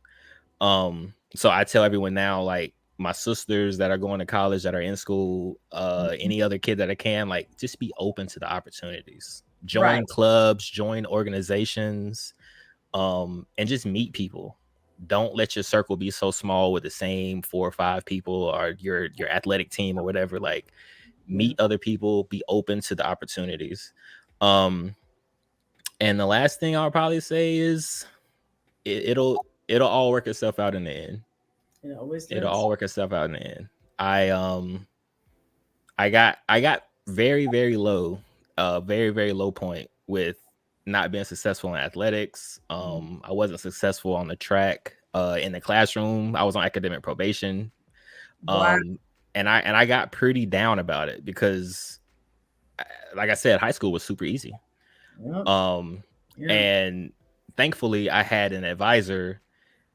B: So I tell everyone now, like my sisters that are going to college, that are in school, any other kid that I can, like just be open to the opportunities.
A: Right.
B: Join clubs, join organizations, and just meet people. Don't let your circle be so small with the same 4 or 5 people, or your athletic team or whatever. Like
A: Yeah.
B: meet other people, be open to the opportunities. Um, and the last thing I'll probably say is it'll all work itself out in the end.
A: It always
B: It'll
A: does.
B: all work itself out in the end. I got very, very low, very, very low point with not being successful in athletics. I wasn't successful on the track. In the classroom, I was on academic probation.
A: Wow.
B: Um, I got pretty down about it because, like I said, high school was super easy.
A: Yep.
B: Um,
A: Yeah.
B: and thankfully, I had an advisor.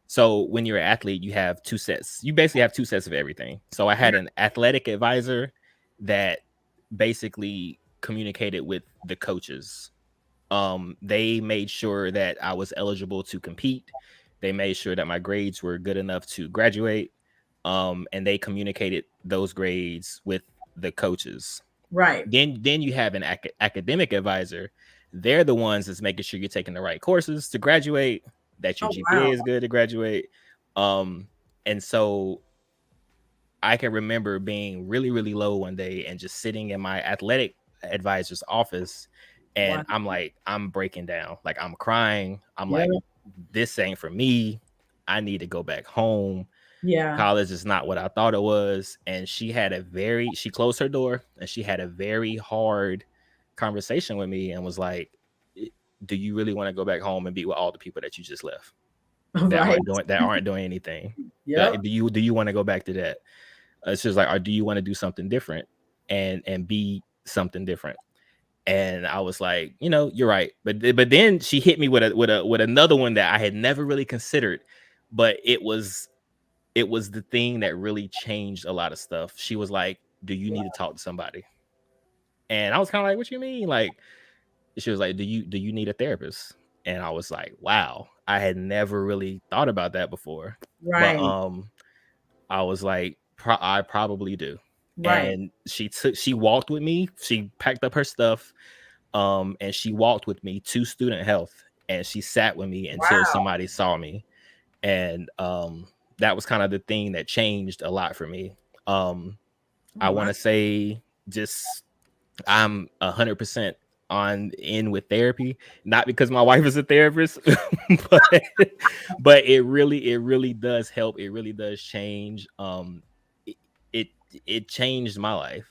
B: So when you're an athlete, you have two sets. You basically have two sets of everything. So I had
A: Yeah.
B: an athletic advisor that basically communicated with the coaches. They made sure that I was eligible to compete. They made sure that my grades were good enough to graduate. And they communicated those grades with the coaches.
A: Right.
B: Then you have an academic advisor. They're the ones that's making sure you're taking the right courses to graduate, that your
A: Oh,
B: GPA
A: wow.
B: is good to graduate. And so I can remember being really, really low one day and just sitting in my athletic advisor's office.
A: Wow.
B: And I'm like, I'm breaking down. Like, I'm crying. I'm
A: Yeah.
B: like, this ain't for me. I need to go back home.
A: Yeah.
B: College is not what I thought it was. And she closed her door and she had a very hard conversation with me and was like, do you really want to go back home and be with all the people that you just left
A: Right.
B: that aren't doing anything?
A: Yep.
B: Do you want to go back to that? It's just like, or do you want to do something different and be something different? And I was like, you're right. But then she hit me with another one that I had never really considered, but it was the thing that really changed a lot of stuff. She was like, do you need to talk to somebody? And I was kind of like, what you mean? Like, she was like, do you need a therapist? And I was like, wow, I had never really thought about that before. But
A: Right.
B: I was like, I probably do.
A: Right.
B: And she walked with me. She packed up her stuff, and she walked with me to student health, and she sat with me until
A: Wow.
B: somebody saw me. And that was kind of the thing that changed a lot for me.
A: Oh,
B: I want
A: wow.
B: to say just I'm 100% on in with therapy, not because my wife is a therapist, but it really does help. It really does change. It, it it changed my life.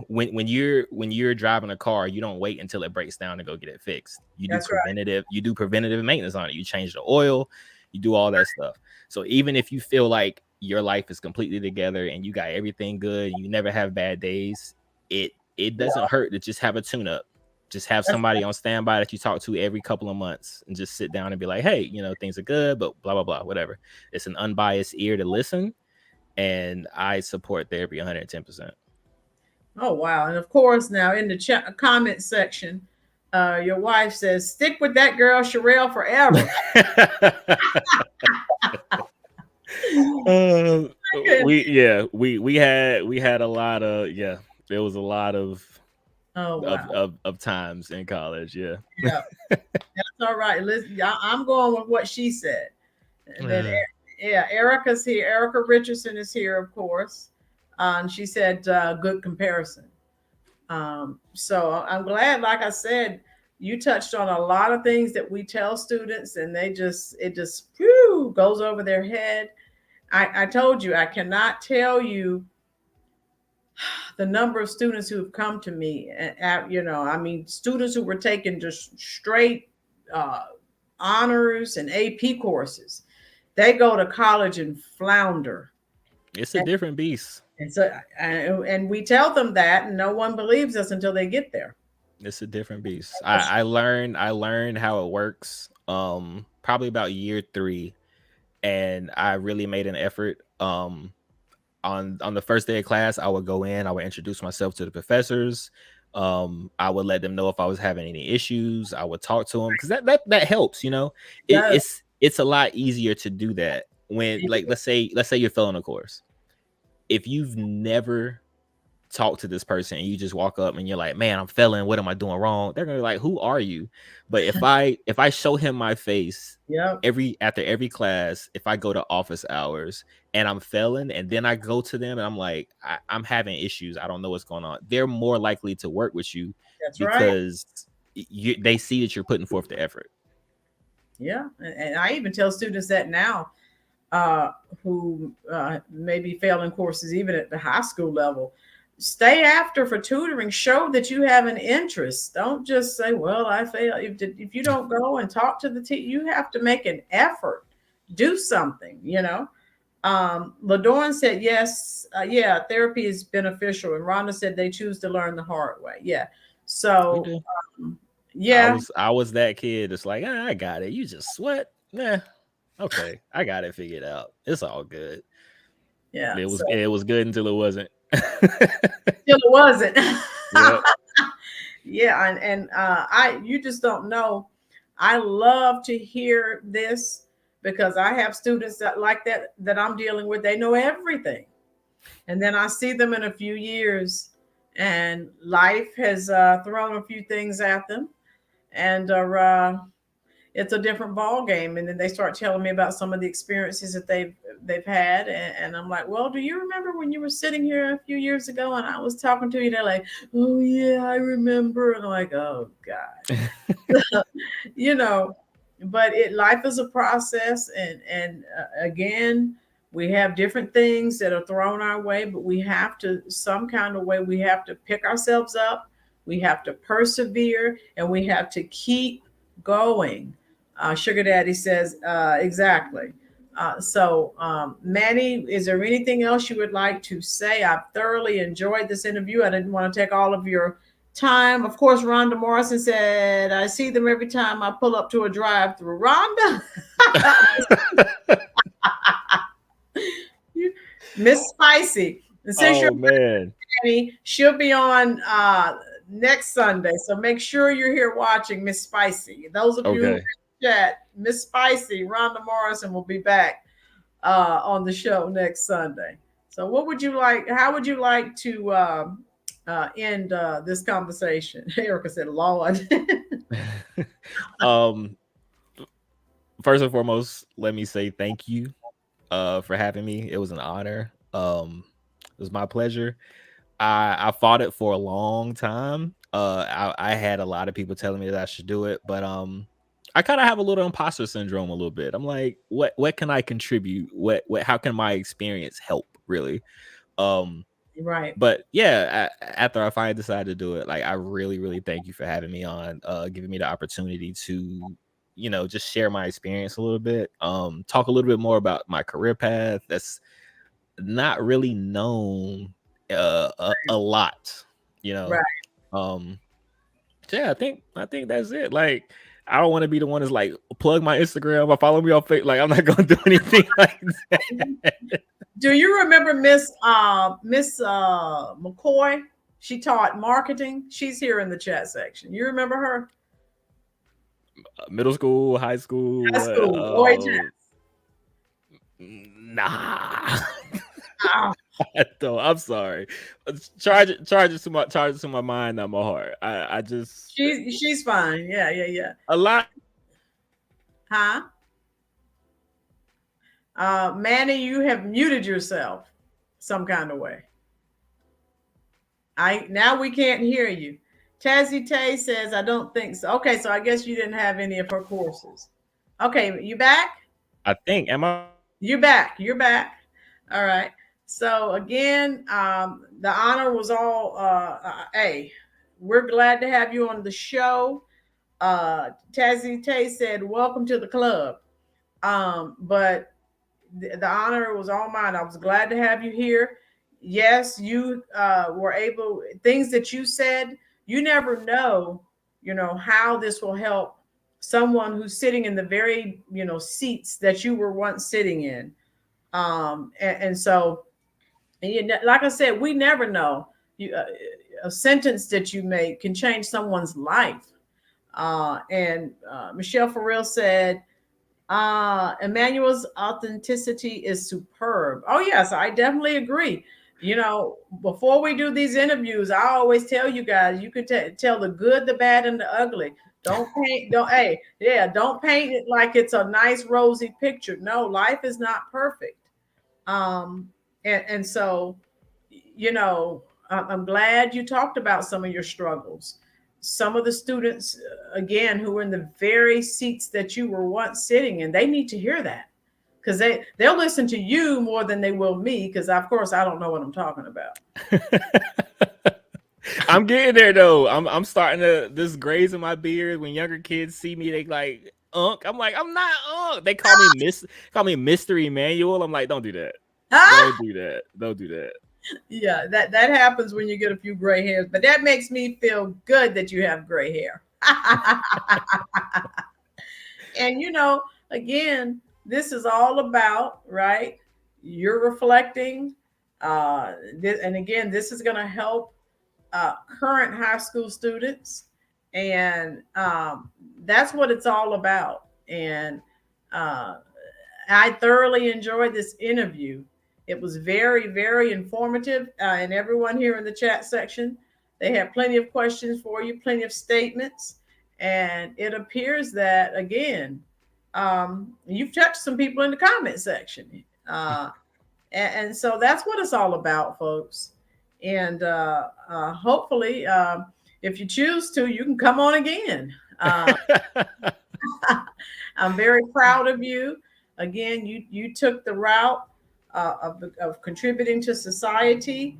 B: When you're driving a car, you don't wait until it breaks down to go get it fixed.
A: That's right.
B: You do preventative maintenance on it. You change the oil, you do all that stuff. So even if you feel like your life is completely together and you got everything good, you never have bad days, it doesn't hurt to just have a tune up. Just have
A: That's
B: somebody on standby that you talk to every couple of months and just sit down and be like, hey, things are good, but blah, blah, blah, whatever. It's an unbiased ear to listen. And I support therapy 110%.
A: Oh, wow. And of course, now in the comment section, your wife says, stick with that girl, Sherelle, forever.
B: uh, we had a lot of, there was a lot of
A: Oh, wow.
B: of times in college. Yeah.
A: Yeah. That's all right. Listen, I'm going with what she said. And then, yeah, Erica's here. Erica Richardson is here, of course. And she said, good comparison. So I'm glad, like I said, you touched on a lot of things that we tell students, and it just whew, goes over their head. I told you, I cannot tell you the number of students who have come to me, I mean, students who were taking just straight honors and AP courses. They go to college and flounder.
B: It's a different beast.
A: And so, and we tell them that, and no one believes us until they get there.
B: It's a different beast. I learned how it works probably about year 3, and I really made an effort. On the first day of class, I would go in, I would introduce myself to the professors. I would let them know if I was having any issues. I would talk to them because that helps.
A: Does.
B: It's a lot easier to do that when, like, let's say you're failing a course. If you've never talked to this person and you just walk up and you're like, man, I'm failing, what am I doing wrong? They're gonna be like, who are you? But if I show him my face
A: Yep.
B: after every class, if I go to office hours and I'm failing and then I go to them and I'm like, I'm having issues, I don't know what's going on, they're more likely to work with you
A: That's right.
B: because they see that you're putting forth the effort.
A: Yeah. And I even tell students that now, who may be failing courses even at the high school level. Stay after for tutoring. Show that you have an interest. Don't just say, well, I failed. If you don't go and talk to the teacher, you have to make an effort. Do something, Ladorn said yes, yeah, therapy is beneficial, and Rhonda said they choose to learn the hard way. Yeah,
B: We
A: so
B: do.
A: yeah,
B: I was that kid. It's like, I got it. You just sweat. Nah. Okay. I got it figured out. It's all good.
A: yeah. So
B: It was good until it wasn't.
A: still it wasn't.
B: Yep.
A: Yeah, and I you just don't know. I love to hear this because I have students that like that I'm dealing with. They know everything, and then I see them in a few years, and life has thrown a few things at them, and it's a different ball game. And then they start telling me about some of the experiences that they've had, and I'm like, well, do you remember when you were sitting here a few years ago and I was talking to you? They're like, oh yeah, I remember. And I'm like, oh god. You know, but life is a process, and again, we have different things that are thrown our way, but we have to, some kind of way, we have to pick ourselves up, we have to persevere, and we have to keep going. Sugar Daddy says exactly. Manny, is there anything else you would like to say? I've thoroughly enjoyed this interview. I didn't want to take all of your time. Of course, Rhonda Morrison said, I see them every time I pull up to a drive through. Rhonda, Miss Spicy. And since you're
B: man.
A: Manny, she'll be on next Sunday. So make sure you're here watching Miss Spicy. Those of you who chat, Miss Spicy, Rhonda Morrison will be back on the show next Sunday. So what would you like? How would you like to end this conversation? Erica said, Lord.
B: First and foremost, let me say thank you for having me. It was an honor. It was my pleasure. I fought it for a long time. I had a lot of people telling me that I should do it, but I kind of have a little imposter syndrome a little bit. I'm like, what can I contribute? What how can my experience help really?
A: Right.
B: But yeah, after I finally decided to do it, like, I really, really thank you for having me on, giving me the opportunity to, just share my experience a little bit, talk a little bit more about my career path that's not really known a lot,
A: Right.
B: Yeah, I think that's it. Like, I don't want to be the one that's like, plug my Instagram or follow me on Facebook. Like, I'm not gonna do anything like that.
A: Do you remember Miss McCoy? She taught marketing. She's here in the chat section. You remember her?
B: Middle school, high school,
A: High school, OHS.
B: Nah. I'm sorry. Charge it to my mind, not my heart. I just
A: she's fine. Yeah.
B: A lot.
A: Huh? Manny, you have muted yourself some kind of way. Now we can't hear you. Tazzy Tay says, I don't think so. Okay, so I guess you didn't have any of her courses. Okay, you back?
B: I think. Am I?
A: You're back. You're back. All right. So again, the honor was all hey, we're glad to have you on the show. Tazzy Tay said, welcome to the club. But the honor was all mine. I was glad to have you here. Yes, you were able, things that you said, you never know, how this will help someone who's sitting in the very, seats that you were once sitting in. And so, like I said, we never know. A sentence that you make can change someone's life. And Michelle Farrell said, Emmanuel's authenticity is superb. Oh, yes, I definitely agree. Before we do these interviews, I always tell you guys, you can tell the good, the bad, and the ugly. Don't paint it like it's a nice rosy picture. No, life is not perfect. And so, I'm glad you talked about some of your struggles. Some of the students, again, who were in the very seats that you were once sitting in, they need to hear that, because they'll listen to you more than they will me, because of course I don't know what I'm talking about.
B: I'm getting there though. I'm starting to, this grays in my beard. When younger kids see me, they like, Unc. I'm like, I'm not Unc. They call me Mr. Emmanuel. I'm like, don't do that. Don't do that. Don't do that.
A: Yeah, that happens when you get a few gray hairs, but that makes me feel good that you have gray hair. And again, this is all about, right? You're reflecting. And again, this is going to help current high school students. And that's what it's all about. And I thoroughly enjoyed this interview. It was very, very informative. And everyone here in the chat section, they have plenty of questions for you, plenty of statements. And it appears that, again, you've touched some people in the comment section. And so that's what it's all about, folks. And hopefully, if you choose to, you can come on again. I'm very proud of you. Again, you took the route of contributing to society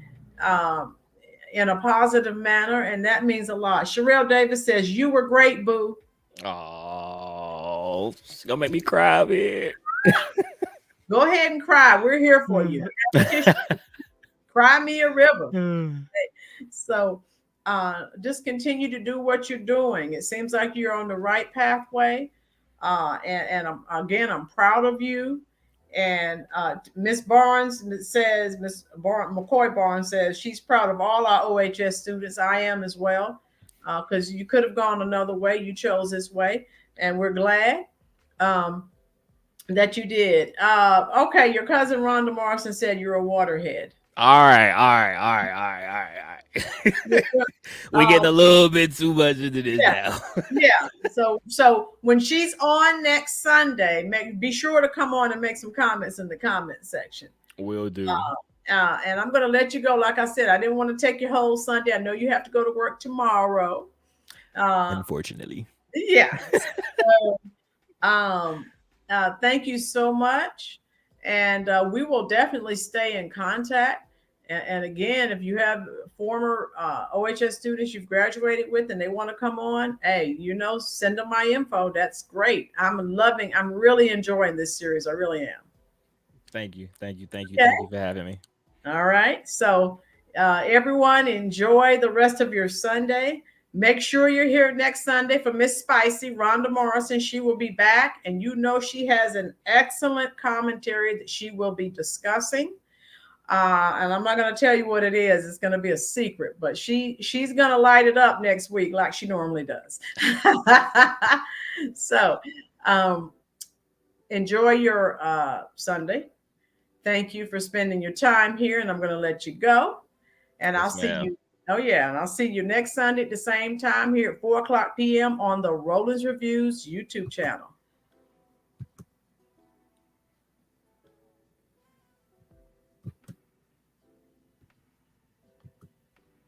A: in a positive manner, and that means a lot. Sherelle Davis says, you were great, boo.
B: Oh, it's gonna make me cry a bit.
A: Go ahead and cry. We're here for you. Cry me a river. So just continue to do what you're doing. It seems like you're on the right pathway. And I'm proud of you. And Miss Barnes says, McCoy Barnes says she's proud of all our OHS students. I am as well, because you could have gone another way. You chose this way, and we're glad that you did. Okay, your cousin Rhonda Morrison said you're a waterhead.
B: All right. We get a little bit too much into this now.
A: Yeah. So when she's on next Sunday, be sure to come on and make some comments in the comment section.
B: Will do.
A: And I'm going to let you go. Like I said, I didn't want to take your whole Sunday. I know you have to go to work tomorrow.
B: Unfortunately.
A: Yeah. Thank you so much. And we will definitely stay in contact. And again, if you have former OHS students you've graduated with and they want to come on, hey, send them my info. That's great. I'm really enjoying this series. I really am.
B: Thank you.
A: Okay.
B: Thank you for having me.
A: All right. So everyone, enjoy the rest of your Sunday. Make sure you're here next Sunday for Miss Spicy, Rhonda Morrison. She will be back, and she has an excellent commentary that she will be discussing. And I'm not going to tell you what it is. It's going to be a secret, but she's going to light it up next week like she normally does. So enjoy your Sunday. Thank you for spending your time here, and I'm going to let you go. And I'll see you. Oh, yeah. And I'll see you next Sunday at the same time here at 4:00 p.m. on the Rolynn Reviews YouTube channel.